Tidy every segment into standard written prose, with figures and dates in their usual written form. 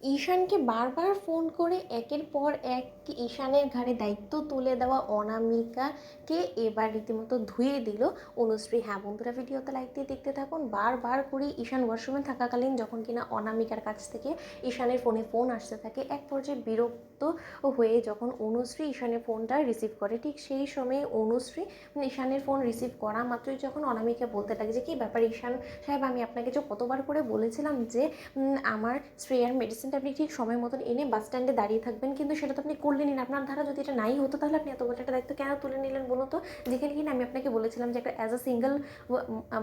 ঈশানকে বারবার ফোন করে একের পর এক ঈশানের ঘাড়ে দায়িত্ব তুলে দেওয়া অনামিকাকে এবার রীতিমতো ধুয়ে দিল অনুশ্রী। হ্যাঁ বন্ধুরা, ভিডিওতে লাইক দিয়ে দেখতে থাকুন। বারবার করে ঈশান ওয়াশরুমে থাকাকালীন যখন কিনা অনামিকার কাছ থেকে ঈশানের ফোন আসতে থাকে, এক পর্যায়ে বিরক্ত হয়ে যখন অনুশ্রী ঈশানের ফোনটা রিসিভ করে, ঠিক সেই সময়ে অনুশ্রী ঈশানের ফোন রিসিভ করা মাত্রই যখন অনামিকা বলতে লাগে যে কী ব্যাপার ঈশান সাহেব, আমি আপনাকে যে কতবার করে বলেছিলাম যে আমার শ্রেয়ার মেডিসিনটা আপনি ঠিক সময় মতন এনে বাস স্ট্যান্ডে দাঁড়িয়ে থাকবেন, কিন্তু সেটা তো আপনি করলেনই না। আপনার ধারা যদি এটা নাই হতো তাহলে আপনি এত বড় একটা দায়িত্ব কেন তুলে নিলেন বলুন তো? যেখানে কিনা আমি আপনাকে বলেছিলাম যে একটা অ্যাজ আ সিঙ্গেল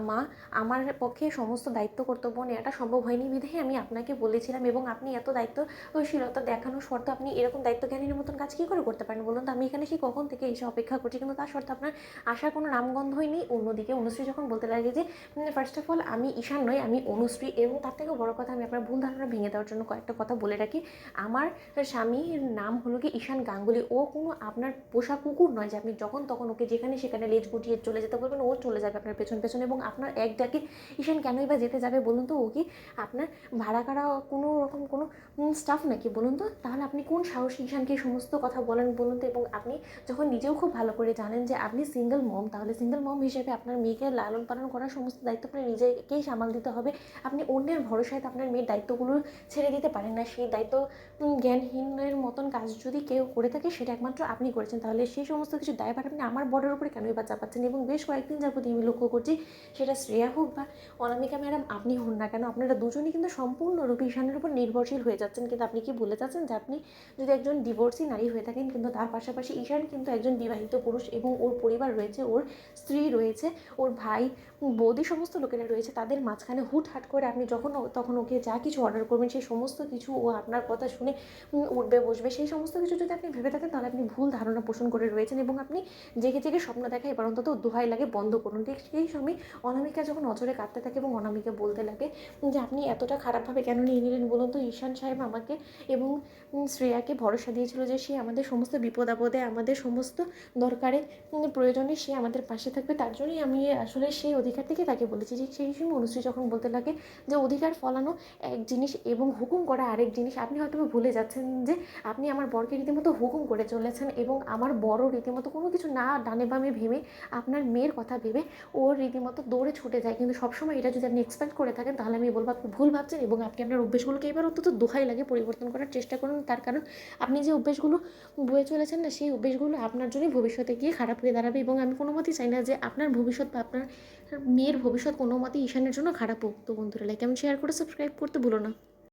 মা আমার পক্ষে সমস্ত দায়িত্ব কর্তব্য নেওয়াটা সম্ভব হয়নি বিধেই আমি আপনাকে বলেছিলাম, এবং আপনি এত দায়িত্বশীলতা দেখানোর সত্ত্বেও আপনি এরকম দায়িত্বজ্ঞানীর মতন কাজ কী করে করতে পারেন বলুন তো? আমি এখানে সেই কখন থেকে এসে অপেক্ষা করছি, কিন্তু তার সত্ত্বেও আপনার আসার কোনো নামগন্ধই নেই। অন্যদিকে অনুশ্রী যখন বলতে লাগে যে ফার্স্ট অফ অল আমি ঈশান নই, আমি অনুশ্রী, এবং তার থেকেও বড় কথা, আমি আপনার ভুল ধারণা ভেঙে দেওয়ার জন্য কয়েকটা কথা বলে রাখি। আমার স্বামীর নাম হলো কি ঈশান গাঙ্গুলি। ও কোনো আপনার পোষা কুকুর নয় যে আপনি যখন তখন ওকে যেখানে সেখানে লেজ গুটিয়ে চলে যেতে বলবেন, ও চলে যাবে আপনার পেছন পেছন। এবং আপনার এক ডাকে ঈশান কেনই বা যেতে যাবে বলুন তো? ও কি আপনার ভাড়া করা কোনো রকম কোনো স্টাফ নাকি বলুন তো? তাহলে আপনি কোন সাহসে ঈশানকে এই সমস্ত কথা বলেন বলুন তো? এবং আপনি যখন নিজেও খুব ভালো করে জানেন যে আপনি সিঙ্গেল মম, তাহলে সিঙ্গেল মম হিসেবে আপনার মেয়েকে লালন পালন করার সমস্ত দায়িত্ব আপনার নিজেকেই সামাল দিতে হবে। আপনি অন্যের ভরসায় আপনার মেয়ের দায়িত্বগুলো ছেড়ে দিতে পারেন না। সেই দায়িত্ব জ্ঞানহীনের মতন কাজ যদি কেউ করে থাকে, সেটা একমাত্র আপনি করেছেন। তাহলে সেই সমস্ত কিছু দায়ভার আপনি আমার বরের উপরে কেনই বা চাপাচ্ছেন? এবং বেশ কয়েকদিন যাবত আমি লক্ষ্য করছি, সেটা শ্রেয়া হোক বা অনামিকা ম্যাডাম আপনি হন না কেন, আপনারা দুজনই কিন্তু সম্পূর্ণরূপে ঈশানের উপর নির্ভরশীল হয়ে যাচ্ছেন। কিন্তু আপনি কি ভুলে যাচ্ছেন যে আপনি যদি একজন ডিভোর্সি নারী হয়ে থাকেন, কিন্তু তার পাশাপাশি ঈশান কিন্তু একজন বিবাহিত পুরুষ, এবং ওর পরিবার রয়েছে, ওর স্ত্রী রয়েছে, ওর ভাই বৌদি সমস্ত লোকেরা রয়েছে। তাদের মাঝখানে হুটহাট করে আপনি যখন তখন ওকে যা কিছু অর্ডার করবেন, সেই সমস্ত কিছু ও আপনার কথা শুনে উঠবে বসবে। সেই সমস্ত কিছু যদি আপনি ভেবে থাকেন, তাহলে আপনি ভুল ধারণা পোষণ করে রয়েছেন, এবং আপনি জেগে জেগে স্বপ্ন দেখা এবার অন্তত দোহাই লাগে বন্ধ করুন। ঠিক সেই সময় অনামিকা যখন অচরে কাঁদতে থাকে এবং অনামিকা বলতে লাগে যে আপনি এতটা খারাপভাবে কেন নিয়ে নিলেন বলুন তো? ঈশান সাহেব আমাকে এবং শ্রেয়াকে ভরসা দিয়েছিল যে সে আমাদের সমস্ত বিপদ আপদে, আমাদের সমস্ত দরকারে প্রয়োজনে সে আমাদের পাশে থাকবে, তার জন্যই আমি আসলে সেই অধিকার থেকে তাকে বলেছি। যে সেই সময় অনুশ্রী যখন বলতে লাগে যে অধিকার ফলানো এক জিনিস এবং হুকুম করা আরেক জিনিস, আপনি হয়তো ভুলে যাচ্ছেন যে আপনি আমার বরকে রীতিমতো হুকুম করে চলেছেন, এবং আমার বড় রীতিমতো কোনো কিছু না ডানে বামে ভেবে, আপনার মেয়ের কথা ভেবে ওর রীতিমতো দৌড়ে ছুটে যায়। কিন্তু সবসময় এটা যদি আপনি এক্সপেক্ট করে থাকেন, তাহলে আমি বলবো আপনি ভুল ভাবছেন, এবং আপনি আপনার অভ্যেসগুলোকে এবার অন্তত দোহাই লাগে পরিবর্তন করার চেষ্টা করুন। তার কারণ আপনি যে অভ্যেসগুলো বয়ে চলেছেন না, সেই অভ্যেসগুলো আপনার জন্যই ভবিষ্যতে গিয়ে খারাপ হয়ে দাঁড়াবে। এবং আমি কোনো মতেই চাই না যে আপনার ভবিষ্যৎ বা আপনার মেয়ের ভবিষ্যৎ কোনো মতেই ঈশানের জন্য খারাপ হোক। তো বন্ধুরা, লাইক এবং শেয়ার করে সাবস্ক্রাইব করতে ভুলো না।